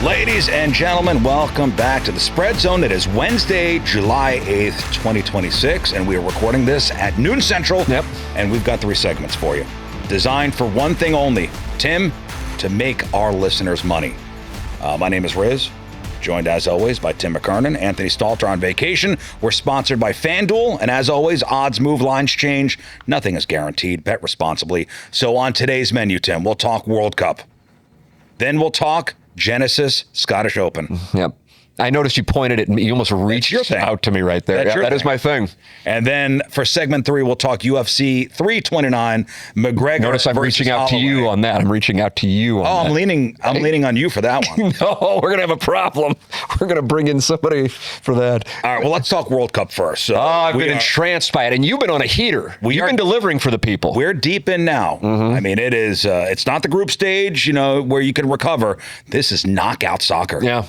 Ladies and gentlemen, welcome back to the Spreadzone. It is Wednesday, July 8th, 2026, and we are recording this at noon Central. Yep. And we've got 3 segments for you. Designed for one thing only, Tim, to make our listeners money. My name is Riz, joined as always by Tim McKernan, Anthony Stalter on vacation. We're sponsored by FanDuel, and as always, odds move, lines change. Nothing is guaranteed. Bet responsibly. So on today's menu, Tim, we'll talk World Cup. Then we'll talk Genesis Scottish Open. Yep. I noticed you pointed at me. You almost reached out to me right there. Yeah, that is my thing. And then for segment 3, we'll talk UFC 329. McGregor. Notice I'm reaching out Holloway. to you on that. I'm reaching out to you on that. I'm leaning on you for that one. No, we're gonna have a problem. We're gonna bring in somebody for that. All right. Well, let's talk World Cup first. So I've been entranced by it, and you've been on a heater. You've been delivering for the people. We're deep in now. I mean, it is. It's not the group stage, where you can recover. This is knockout soccer. Yeah.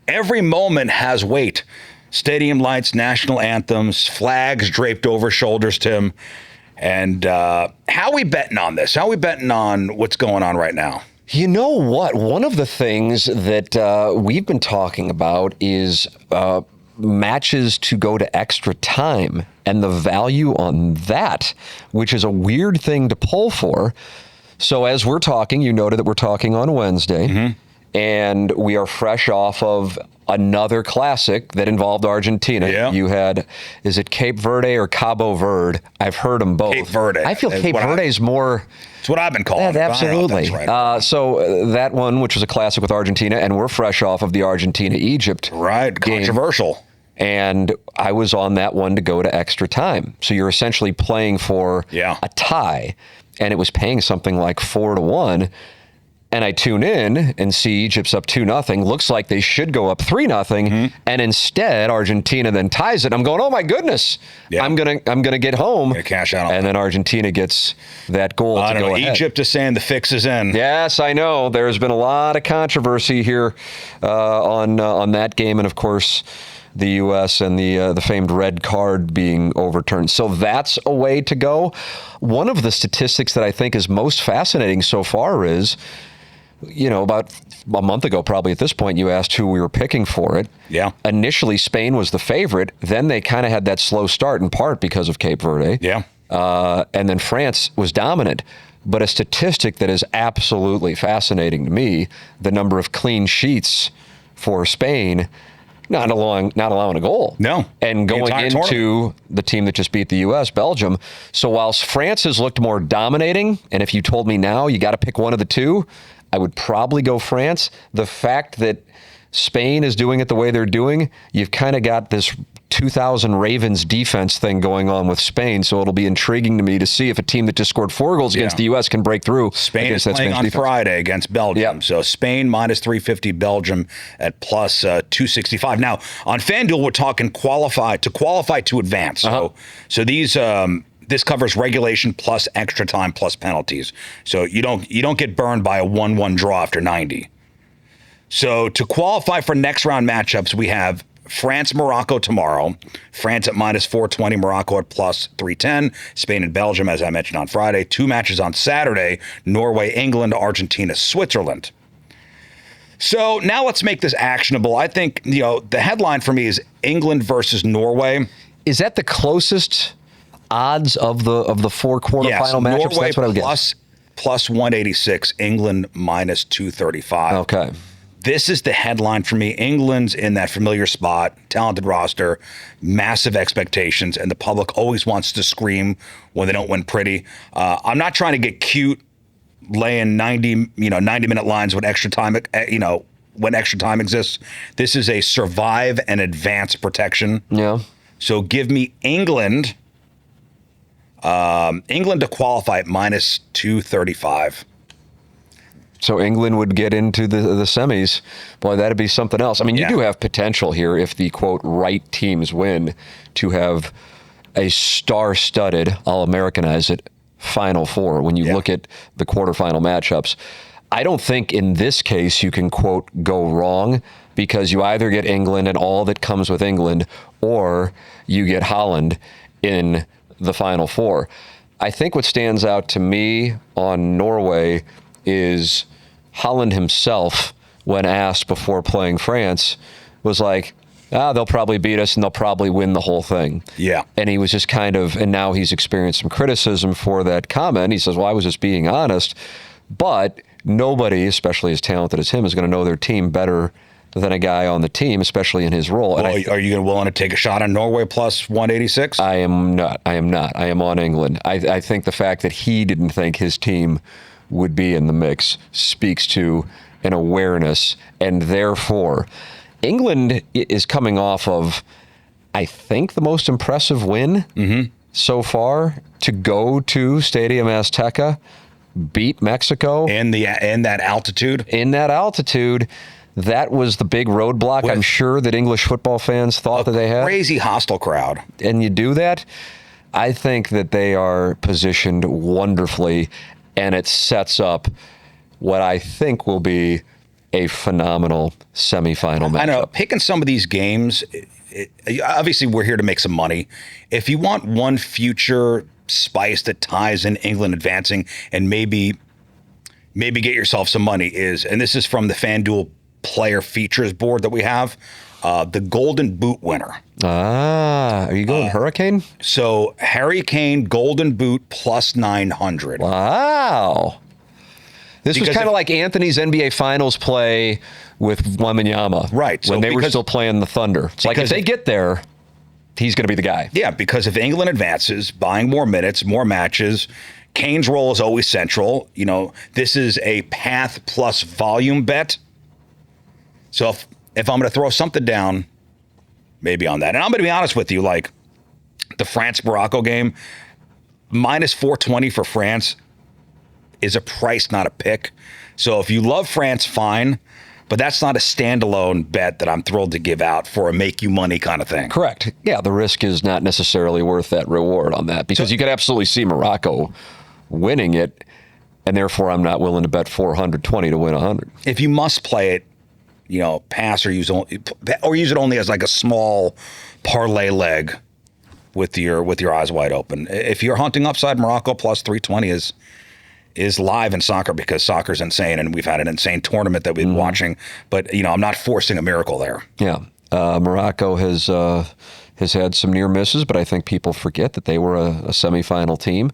Every moment has weight. Stadium lights, national anthems, flags draped over shoulders, Tim. And how are we betting on this? How are we betting on what's going on right now? You know what? One of the things that we've been talking about is matches to go to extra time and the value on that, which is a weird thing to pull for. So as we're talking, you noted that we're talking on Wednesday. Mm-hmm. And we are fresh off of another classic that involved Argentina. Yeah. You had, is it Cape Verde or Cabo Verde? I've heard them both. Cape Verde. I feel Cape Verde is more... It's what I've been calling it. Absolutely. Right. So that one, which was a classic with Argentina, and we're fresh off of the Argentina-Egypt game. Controversial. And I was on that one to go to extra time. So you're essentially playing for a tie, and it was paying something like 4-1. And I tune in and see Egypt's up 2-0. Looks like they should go up 3-0. Mm-hmm. And instead, Argentina then ties it. I'm going, oh my goodness. Yeah. I'm gonna get home. Gonna cash out. And then Argentina gets that goal to go ahead. Egypt is saying the fix is in. Yes, I know. There's been a lot of controversy here on that game, and of course, the U.S. and the famed red card being overturned. So that's a way to go. One of the statistics that I think is most fascinating so far is, about a month ago, probably at this point, you asked who we were picking for it. Yeah. Initially, Spain was the favorite. Then they kind of had that slow start, in part because of Cape Verde. Yeah. And then France was dominant. But a statistic that is absolutely fascinating to me, the number of clean sheets for Spain, not allowing a goal. No. And going into the team that just beat the U.S., Belgium. So whilst France has looked more dominating, and if you told me now you got to pick one of the two, I would probably go France. The fact that Spain is doing it the way they're doing, you've kind of got this 2000 Ravens defense thing going on with Spain, so it'll be intriguing to me to see if a team that just scored 4 goals against the U.S. can break through. Spain is playing on Friday against Belgium. Yep. So Spain minus 350, Belgium at plus 265. Now, on FanDuel, we're talking qualify to advance. So these... this covers regulation plus extra time plus penalties. So you don't get burned by a 1-1 draw after 90. So to qualify for next round matchups, we have France-Morocco tomorrow. France at minus 420, Morocco at plus 310. Spain and Belgium, as I mentioned, on Friday. 2 matches on Saturday, Norway, England, Argentina, Switzerland. So now let's make this actionable. I think, the headline for me is England versus Norway. Is that the closest odds of the 4 quarterfinal matchups? Norway that's what I would guess. Plus 186, England minus 235. Okay. This is the headline for me. England's in that familiar spot, talented roster, massive expectations, and the public always wants to scream when they don't win pretty. I'm not trying to get cute, laying 90-minute lines when extra time, when extra time exists. This is a survive and advance protection. Yeah. So give me England. England to qualify at minus 235. So England would get into the semis. Boy, that'd be something else. I mean, you do have potential here if the, quote, right teams win to have a star-studded, I'll Americanize it, Final Four when you look at the quarterfinal matchups. I don't think in this case you can, quote, go wrong because you either get England and all that comes with England or you get Holland in the Final Four. I think what stands out to me on Norway is Holland himself when asked before playing France, was like, they'll probably beat us and they'll probably win the whole thing. Yeah. And he was just and now he's experienced some criticism for that comment. He says, well, I was just being honest. But nobody, especially as talented as him, is going to know their team better than a guy on the team, especially in his role. Well, are you willing to take a shot on Norway plus 186? I am not. I am on England. I think the fact that he didn't think his team would be in the mix speaks to an awareness, and therefore England is coming off of, I think, the most impressive win so far to go to Stadium Azteca, beat Mexico. In that altitude? In that altitude. That was the big roadblock, I'm sure, that English football fans thought that they had. Crazy hostile crowd. And you do that, I think that they are positioned wonderfully, and it sets up what I think will be a phenomenal semifinal matchup. I know, picking some of these games, obviously we're here to make some money. If you want one future spice that ties in England advancing and maybe get yourself some money and this is from the FanDuel player features board that we have, the Golden Boot winner. Are you going Hurricane? So Harry Kane, Golden Boot plus 900. Wow. This was kind of like Anthony's NBA Finals play with Wembanyama. Right. When they were still playing the Thunder. It's like if they get there, he's going to be the guy. Yeah, because if England advances, buying more minutes, more matches, Kane's role is always central. You know, this is a path plus volume bet. So if I'm going to throw something down, maybe on that. And I'm going to be honest with you, like the France-Morocco game, minus 420 for France is a price, not a pick. So if you love France, fine. But that's not a standalone bet that I'm thrilled to give out for a make you money kind of thing. Correct. Yeah, the risk is not necessarily worth that reward on that because you could absolutely see Morocco winning it, and therefore I'm not willing to bet 420 to win 100. If you must play it, you know, pass or use it only as like a small parlay leg with your eyes wide open. If you're hunting upside, Morocco plus 320 is live in soccer because soccer's insane, and we've had an insane tournament that we've been watching. But you know, I'm not forcing a miracle there. Yeah, Morocco has had some near misses, but I think people forget that they were a semifinal team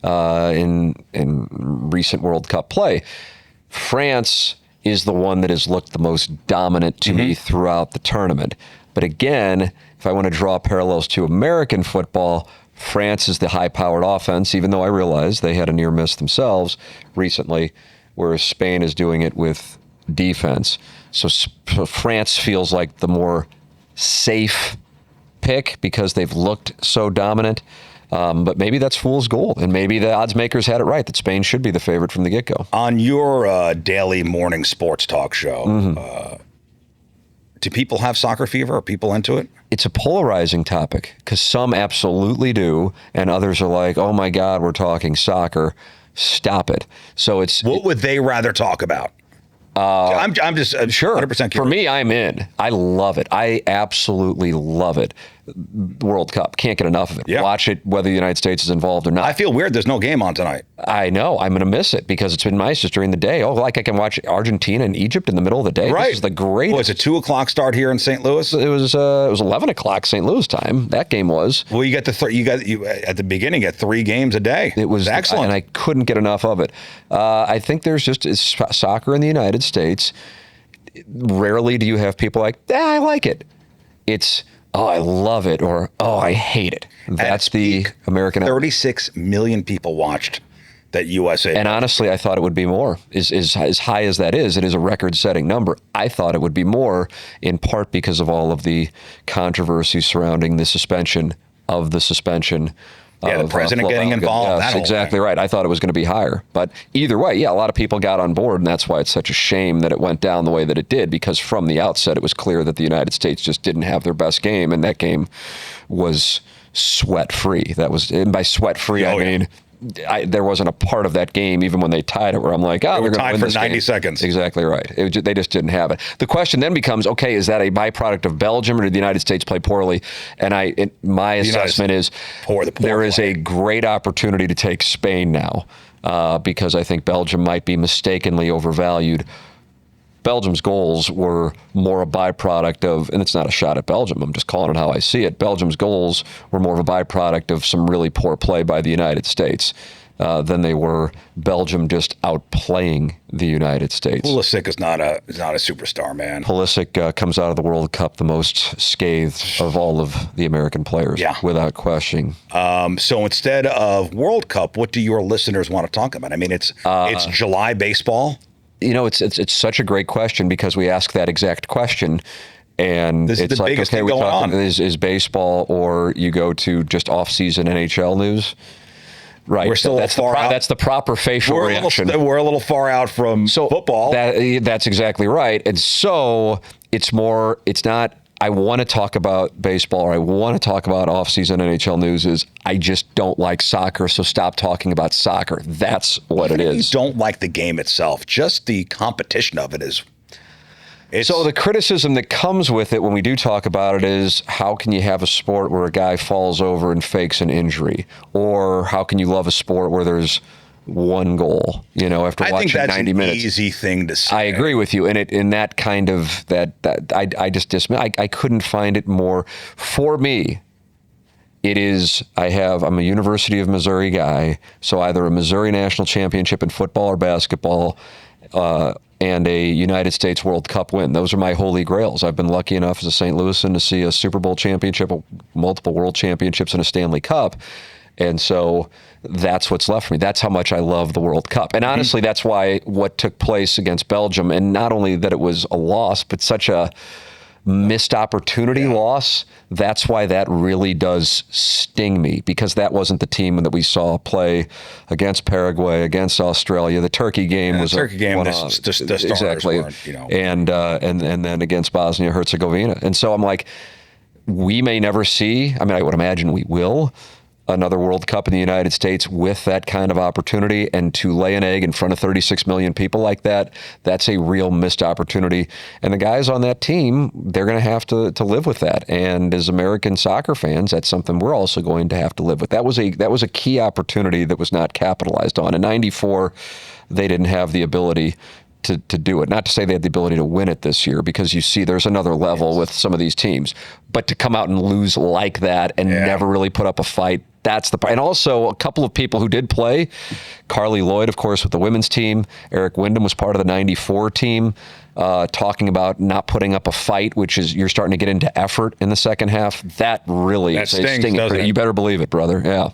in recent World Cup play. France is the one that has looked the most dominant to me throughout the tournament. But again, if I want to draw parallels to American football, France is the high-powered offense, even though I realize they had a near miss themselves recently, whereas Spain is doing it with defense. So France feels like the more safe pick because they've looked so dominant. But maybe that's fool's gold, and maybe the odds makers had it right that Spain should be the favorite from the get-go. On your daily morning sports talk show, do people have soccer fever? Are people into it? It's a polarizing topic because some absolutely do, and others are like, "Oh my God, we're talking soccer. Stop it." So it's what would they rather talk about? I'm just sure 100% curious. For me, I'm in. I love it. I absolutely love it. World Cup. Can't get enough of it. Yeah. Watch it whether the United States is involved or not. I feel weird there's no game on tonight. I know. I'm going to miss it because it's been nice just during the day. Oh, like I can watch Argentina and Egypt in the middle of the day. Right. This is the greatest. Well, it's a 2 o'clock start here in St. Louis. It was 11 o'clock St. Louis time. That game was. Well, you at the beginning get 3 games a day. It was excellent, and I couldn't get enough of it. I think there's just soccer in the United States. Rarely do you have people like, I like it. It's, oh, I love it, or, oh, I hate it. That's the American. 36 million people watched that USA. And honestly, I thought it would be more. As high as that is, it is a record-setting number. I thought it would be more, in part because of all of the controversy surrounding the suspension. Yeah, the president getting involved. Yes, exactly right. I thought it was going to be higher. But either way, yeah, a lot of people got on board, and that's why it's such a shame that it went down the way that it did, because from the outset, it was clear that the United States just didn't have their best game, and that game was sweat-free. And by sweat-free, I mean, there wasn't a part of that game, even when they tied it, where I'm like, they're going to win this game. 90 seconds. Exactly right. They just didn't have it. The question then becomes, okay, is that a byproduct of Belgium, or did the United States play poorly? And my assessment is there is a great opportunity to take Spain now, because I think Belgium might be mistakenly overvalued. Belgium's goals were more a byproduct of, and it's not a shot at Belgium, I'm just calling it how I see it. Belgium's goals were more of a byproduct of some really poor play by the United States than they were Belgium just outplaying the United States. Pulisic is not a superstar, man. Pulisic comes out of the World Cup the most scathed of all of the American players, without question. So instead of World Cup, what do your listeners want to talk about? I mean, it's July baseball. You know, it's such a great question because we ask that exact question. And this is it's the like, biggest okay, thing we going talk on. Is baseball, or you go to just off-season NHL news. Right. We're still that's far out. That's the proper facial reaction. We're a little far out from football. That's exactly right. And so it's not, I want to talk about baseball or I want to talk about off-season NHL news. I just don't like soccer, so stop talking about soccer. That's what it is. You don't like the game itself. Just the competition of it is. So the criticism that comes with it when we do talk about it is, how can you have a sport where a guy falls over and fakes an injury? Or how can you love a sport where there's one goal, after watching 90 minutes? I think that's an easy thing to say. I agree with you. And that kind of, I just dismiss, I couldn't find it more. For me, it is, I'm a University of Missouri guy, so either a Missouri National Championship in football or basketball, and a United States World Cup win. Those are my holy grails. I've been lucky enough as a St. Louisan to see a Super Bowl championship, multiple World Championships, and a Stanley Cup. And so that's what's left for me. That's how much I love the World Cup. And honestly, that's why what took place against Belgium, and not only that it was a loss, but such a missed opportunity loss, that's why that really does sting me, because that wasn't the team that we saw play against Paraguay, against Australia. The Turkey game was the starters exactly, and then against Bosnia Herzegovina. And so I'm like, we may never see. I mean, I would imagine we will. Another World Cup in the United States with that kind of opportunity, and to lay an egg in front of 36 million people like that, that's a real missed opportunity. And the guys on that team, they're going to have to live with that. And as American soccer fans, that's something we're also going to have to live with. That was a key opportunity that was not capitalized on. In '94, they didn't have the ability to do it. Not to say they had the ability to win it this year, because you see there's another level with some of these teams. But to come out and lose like that and never really put up a fight, that's the part. And also a couple of people who did play, Carly Lloyd, of course, with the women's team. Eric Wyndham was part of the '94 team, talking about not putting up a fight, which is, you're starting to get into effort in the second half. That really is a sting. You better believe it, brother. Yeah.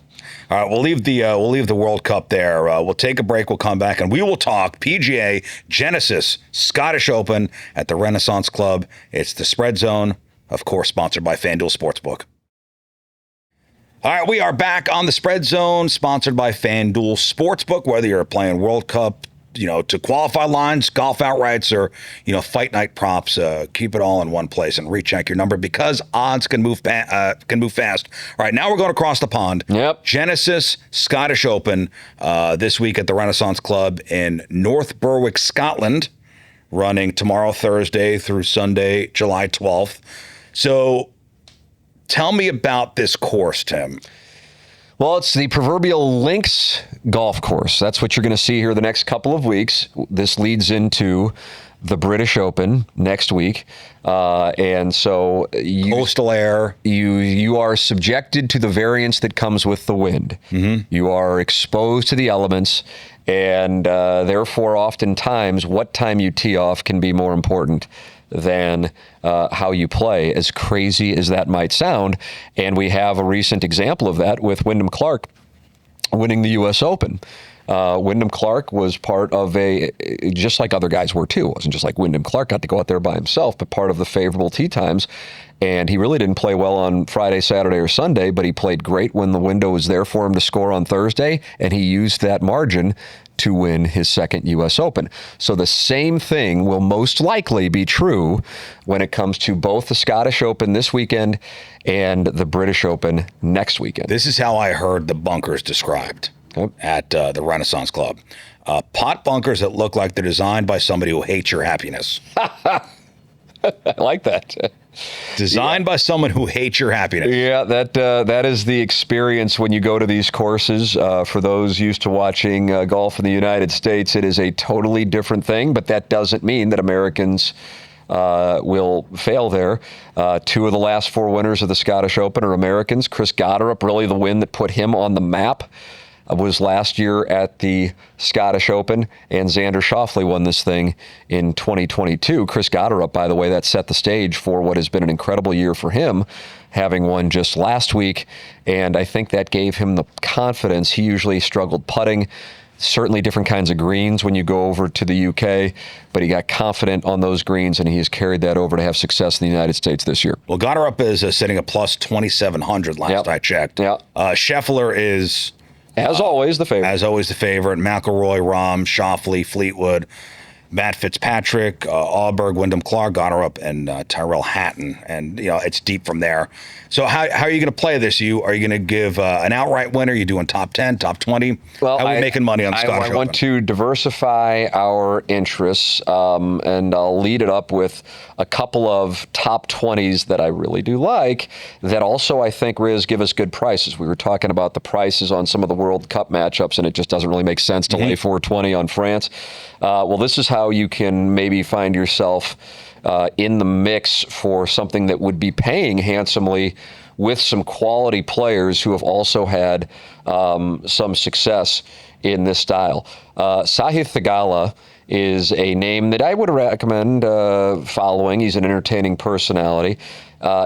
All right, we'll leave the World Cup there. We'll take a break. We'll come back, and we will talk PGA, Genesis, Scottish Open at the Renaissance Club. It's the Spreadzone, of course, sponsored by FanDuel Sportsbook. All right, we are back on the Spreadzone, sponsored by FanDuel Sportsbook. Whether you're playing World Cup, to qualify lines, golf outrights, or, fight night props, keep it all in one place and recheck your number, because odds can move fast. All right, now we're going across the pond. Yep. Genesis Scottish Open this week at the Renaissance Club in North Berwick, Scotland, running tomorrow, Thursday, through Sunday, July 12th. So tell me about this course, Tim. Well, it's the proverbial links golf course. That's what you're going to see here the next couple of weeks. This leads into the British Open next week. And so coastal air. You are subjected to the variance that comes with the wind. Mm-hmm. You are exposed to the elements, and therefore oftentimes what time you tee off can be more important than how you play, as crazy as that might sound. And we have a recent example of that with Wyndham Clark winning the U.S. Open. Wyndham Clark was part of just like other guys were too. It wasn't just like Wyndham Clark got to go out there by himself, but part of the favorable tee times. And he really didn't play well on Friday, Saturday, or Sunday, but he played great when the window was there for him to score on Thursday, and he used that margin to win his second U.S. Open. So the same thing will most likely be true when it comes to both the Scottish Open this weekend and the British Open next weekend. This is how I heard the bunkers described at the Renaissance Club. Pot bunkers that look like they're designed by somebody who hates your happiness. I like that. Designed by someone who hates your happiness. Yeah, that is the experience when you go to these courses. For those used to watching golf in the United States, it is a totally different thing, but that doesn't mean that Americans will fail there. 2 of the last 4 winners of the Scottish Open are Americans. Chris Gotterup, really the win that put him on the map, was last year at the Scottish Open, and Xander Schauffele won this thing in 2022. Chris Gotterup, by the way, that set the stage for what has been an incredible year for him, having won just last week, and I think that gave him the confidence. He usually struggled putting, certainly different kinds of greens when you go over to the UK, but he got confident on those greens, and he has carried that over to have success in the United States this year. Well, Gotterup is sitting at plus 2,700 last I checked. Yep. Scheffler is... As always, the favorite. As always, the favorite. McIlroy, Rahm, Schauffele, Fleetwood, Matt Fitzpatrick, Åberg, Wyndham Clark, Gotterup, and Tyrell Hatton. And, it's deep from there. So how are you going to play this? Are you going to give an outright winner? Are you doing top 10, top 20? Well, how are we making money on the Scottish Open? I want to diversify our interests, and I'll lead it up with a couple of top 20s that I really do like that also, I think, Riz, give us good prices. We were talking about the prices on some of the World Cup matchups, and it just doesn't really make sense to lay 420 on France. Well, this is how you can maybe find yourself in the mix for something that would be paying handsomely with some quality players who have also had some success in this style. Sahith Theegala is a name that I would recommend following. He's an entertaining personality.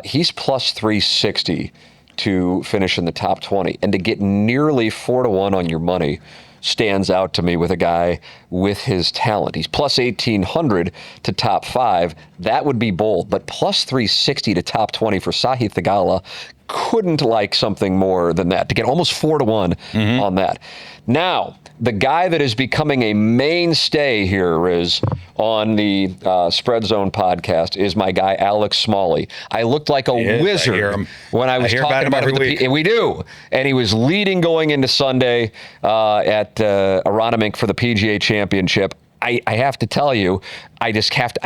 He's plus 360 to finish in the top 20. And to get nearly 4-1 on your money stands out to me with a guy with his talent. He's plus 1,800 to top 5. That would be bold, but plus 360 to top 20 for Sahith Theegala, couldn't like something more than that, to get almost 4-1 on that. Now, the guy that is becoming a mainstay here is on the Spreadzone podcast is my guy, Alex Smalley. I looked like a wizard when I was talking about him. We do. And he was leading going into Sunday at Aronimink for the PGA Championship. I have to tell you, I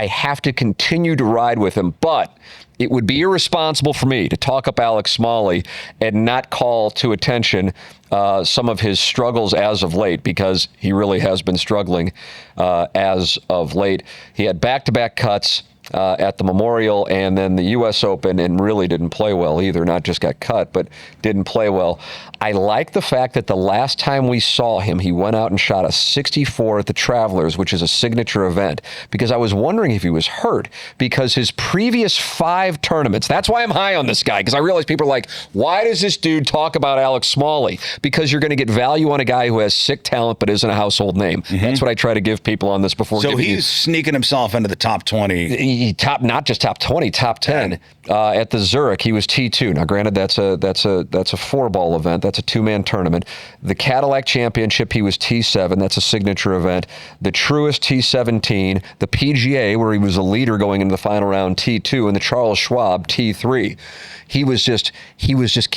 have to continue to ride with him, but it would be irresponsible for me to talk up Alex Smalley and not call to attention some of his struggles as of late, because he really has been struggling as of late. He had back-to-back cuts at the Memorial and then the U.S. Open, and really didn't play well either. Not just got cut, but didn't play well. I like the fact that the last time we saw him, he went out and shot a 64 at the Travelers, which is a signature event, because I was wondering if he was hurt, because his previous 5 tournaments, that's why I'm high on this guy, because I realize people are like, why does this dude talk about Alex Smalley? Because you're going to get value on a guy who has sick talent but isn't a household name. That's what I try to give people on this before. So he's sneaking himself into the top 20. Not just top 20, top 10. At the Zurich, he was T2. Now, granted, that's a 4-ball event. That's a 2-man tournament. The Cadillac Championship, he was T7. That's a signature event. The Truist, T17. The PGA, where he was a leader going into the final round, T2. And the Charles Schwab, T3. He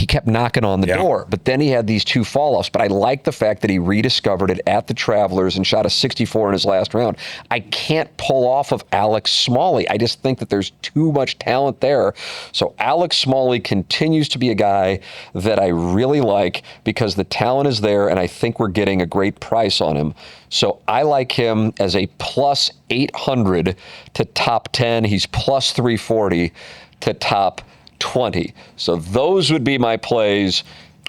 kept knocking on the door. But then he had these 2 fall-offs. But I like the fact that he rediscovered it at the Travelers and shot a 64 in his last round. I can't pull off of Alex Smalley. I just think that there's too much talent there. So Alex Smalley continues to be a guy that I really like, because the talent is there, and I think we're getting a great price on him. So I like him as a plus 800 to top 10. He's plus 340 to top 20. So those would be my plays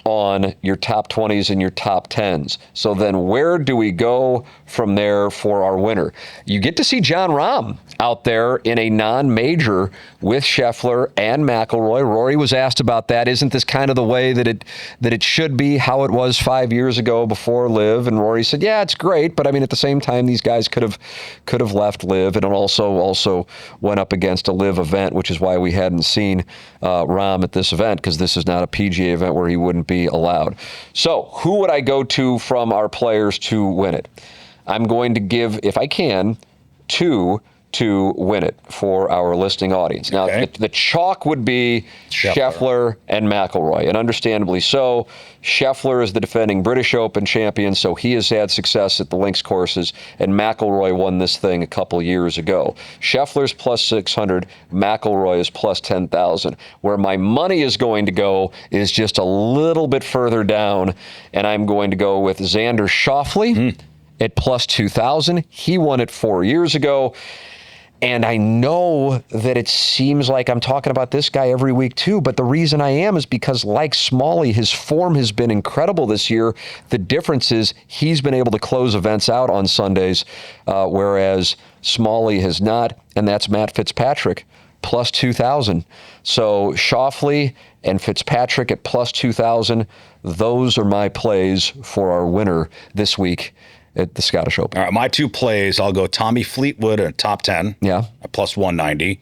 on your top 20s and your top 10s. So then where do we go from there for our winner? You get to see Jon Rahm out there in a non-major with Scheffler and McIlroy. Rory was asked about that. Isn't this kind of the way that it should be, how it was 5 years ago before LIV? And Rory said, yeah, it's great, but I mean, at the same time, these guys could have left LIV, and also went up against a LIV event, which is why we hadn't seen Rahm at this event, because this is not a PGA event where he wouldn't be allowed. So who would I go to from our players to win it? I'm going to give, if I can, 2 to win it for our listening audience. Now, the chalk would be Scheffler and McIlroy, and understandably so. Scheffler is the defending British Open champion, so he has had success at the links courses, and McIlroy won this thing a couple years ago. Scheffler's plus 600, McIlroy is plus 10,000. Where my money is going to go is just a little bit further down, and I'm going to go with Xander Schauffele at plus 2,000. He won it 4 years ago. And I know that it seems like I'm talking about this guy every week too, but the reason I am is because, like Smalley, his form has been incredible this year. The difference is he's been able to close events out on Sundays, whereas Smalley has not, and that's Matt Fitzpatrick, plus 2,000. So Schauffele and Fitzpatrick at plus 2,000, those are my plays for our winner this week at the Scottish Open. All right, my 2 plays, I'll go Tommy Fleetwood at top 10. Yeah. At plus 190.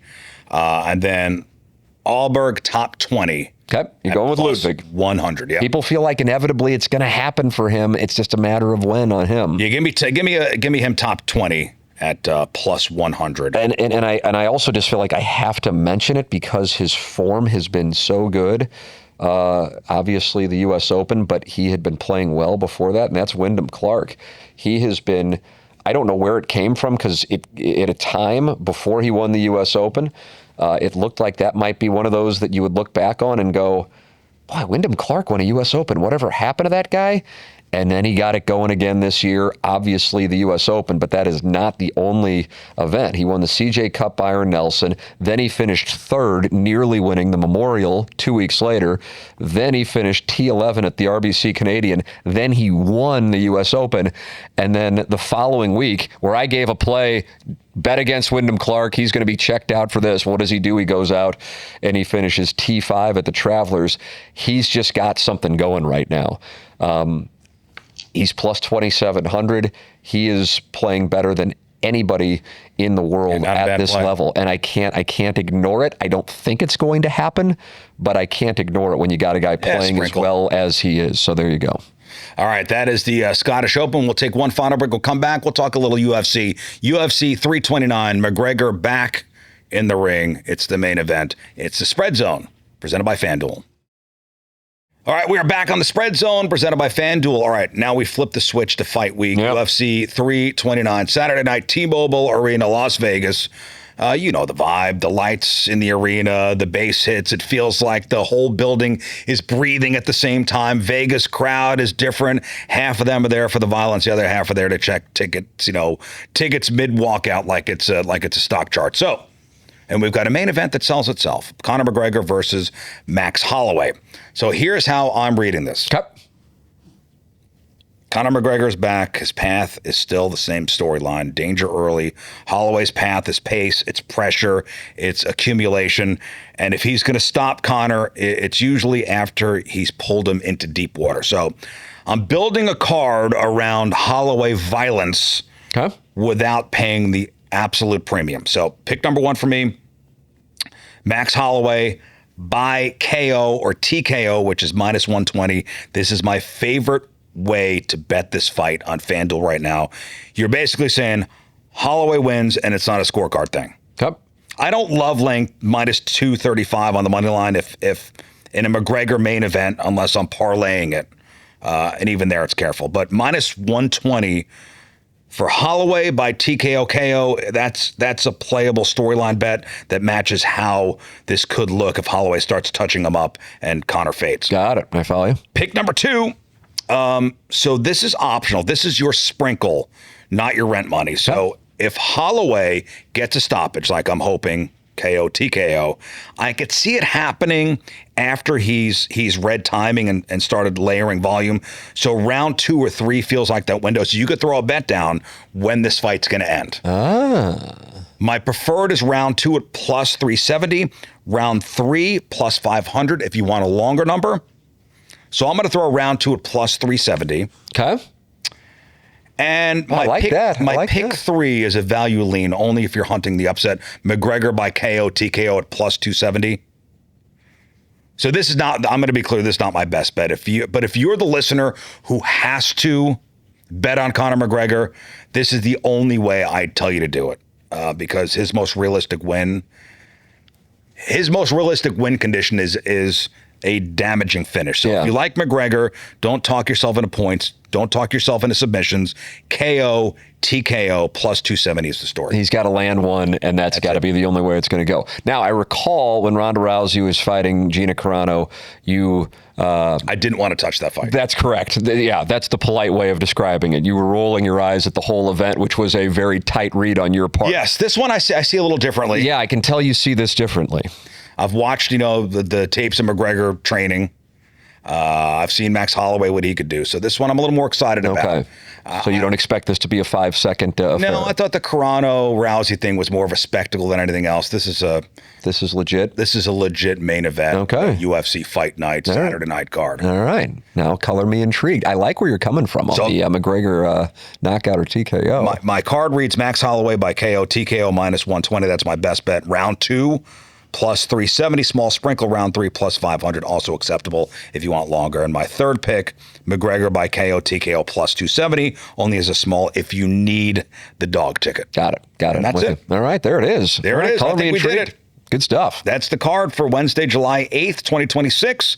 And then Åberg top 20. Okay, you're going with Ludvig. 100, yeah. People feel like inevitably it's going to happen for him. It's just a matter of when on him. Yeah, give me him top 20 at plus 100. And I also just feel like I have to mention it because his form has been so good. Obviously the U.S. Open, but he had been playing well before that, and that's Wyndham Clark. He has been, I don't know where it came from, because at a time before he won the U.S. Open, it looked like that might be one of those that you would look back on and go, boy, Wyndham Clark won a U.S. Open. Whatever happened to that guy? And then he got it going again this year, obviously the U.S. Open, but that is not the only event. He won the CJ Cup Byron Nelson. Then he finished third, nearly winning the Memorial 2 weeks later. Then he finished T11 at the RBC Canadian. Then he won the U.S. Open. And then the following week, where I gave a play, bet against Wyndham Clark, he's going to be checked out for this. What does he do? He goes out and he finishes T5 at the Travelers. He's just got something going right now. He's plus 2,700. He is playing better than anybody in the world at this level, and I can't ignore it. I don't think it's going to happen, but I can't ignore it when you got a guy playing as well as he is. So there you go. All right, that is the Scottish Open. We'll take one final break. We'll come back. We'll talk a little UFC. UFC 329, McGregor back in the ring. It's the main event. It's the Spreadzone, presented by FanDuel. All right, we are back on the Spreadzone, presented by FanDuel. All right, now we flip the switch to fight week. UFC 329, Saturday night, T-Mobile Arena, Las Vegas. You know the vibe, the lights in the arena, the bass hits. It feels like the whole building is breathing at the same time. Vegas crowd is different. Half of them are there for the violence. The other half are there to check tickets, tickets mid-walkout like it's a stock chart. So, and we've got a main event that sells itself. Conor McGregor versus Max Holloway. So here's how I'm reading this. Okay. Conor McGregor's back. His path is still the same storyline. Danger early. Holloway's path is pace. It's pressure. It's accumulation. And if he's going to stop Conor, it's usually after he's pulled him into deep water. So I'm building a card around Holloway violence without paying the absolute premium. So pick number 1 for me, Max Holloway by KO or TKO, which is minus 120. This is my favorite way to bet this fight on FanDuel right now. You're basically saying Holloway wins and it's not a scorecard thing. Yep. I don't love laying minus 235 on the money line if in a McGregor main event, unless I'm parlaying it. And even there, it's careful. But minus 120 for Holloway by TKO KO, that's a playable storyline bet that matches how this could look if Holloway starts touching him up and Conor fades. Got it. I follow you. Pick number 2. So this is optional. This is your sprinkle, not your rent money. So if Holloway gets a stoppage, like I'm hoping, KO, TKO, I could see it happening after he's read timing and started layering volume. So round 2 or 3 feels like that window. So you could throw a bet down when this fight's going to end. My preferred is round 2 at plus 370, round 3 plus 500 if you want a longer number. So I'm going to throw round 2 at plus 370. Okay. And my pick 3 is a value lean only if you're hunting the upset. McGregor by KO, TKO at plus 270. So this is not, I'm going to be clear, this is not my best bet. But if you're the listener who has to bet on Conor McGregor, this is the only way I'd tell you to do it. because his most realistic win condition is a damaging finish. So if you like McGregor, don't talk yourself into points. Don't talk yourself into submissions. KO, TKO, plus 270 is the story. He's got to land one, and that's got to be the only way it's going to go. Now, I recall when Ronda Rousey was fighting Gina Carano, I didn't want to touch that fight. That's correct. Yeah, that's the polite way of describing it. You were rolling your eyes at the whole event, which was a very tight read on your part. Yes, this one I see a little differently. Yeah, I can tell you see this differently. I've watched, the tapes of McGregor training. I've seen Max Holloway, what he could do. So this one I'm a little more excited about. Okay. So you don't expect this to be a 5-second affair? No, I thought the Carano-Rousey thing was more of a spectacle than anything else. This is legit? This is a legit main event. Okay. UFC Fight Night, Saturday night card. All right. Now color me intrigued. I like where you're coming from on the McGregor knockout or TKO. My card reads Max Holloway by KO, TKO minus 120. That's my best bet. Round 2. Plus 370, small sprinkle. Round 3 plus 500, also acceptable if you want longer. And my third pick, McGregor by KO, TKO plus 270, only as a small if you need the dog ticket. Got it. And that's it. All right, there it is. There it is. I think we did it. Good stuff. That's the card for Wednesday, July 8th, 2026.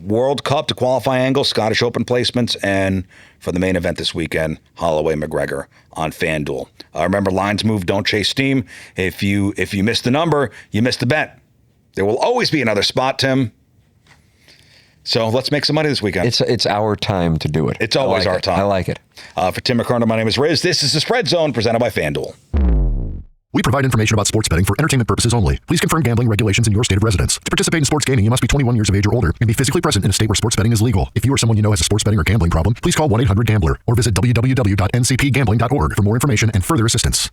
World Cup to qualify angle, Scottish Open placements, and for the main event this weekend, Holloway McGregor on FanDuel. Remember, lines move, don't chase steam. If you miss the number, you miss the bet. There will always be another spot, Tim. So let's make some money this weekend. It's our time to do it. It's always our time. I like it. For Tim McKernan, my name is Riz. This is the Spreadzone presented by FanDuel. We provide information about sports betting for entertainment purposes only. Please confirm gambling regulations in your state of residence. To participate in sports gaming, you must be 21 years of age or older and be physically present in a state where sports betting is legal. If you or someone you know has a sports betting or gambling problem, please call 1-800-GAMBLER or visit www.ncpgambling.org for more information and further assistance.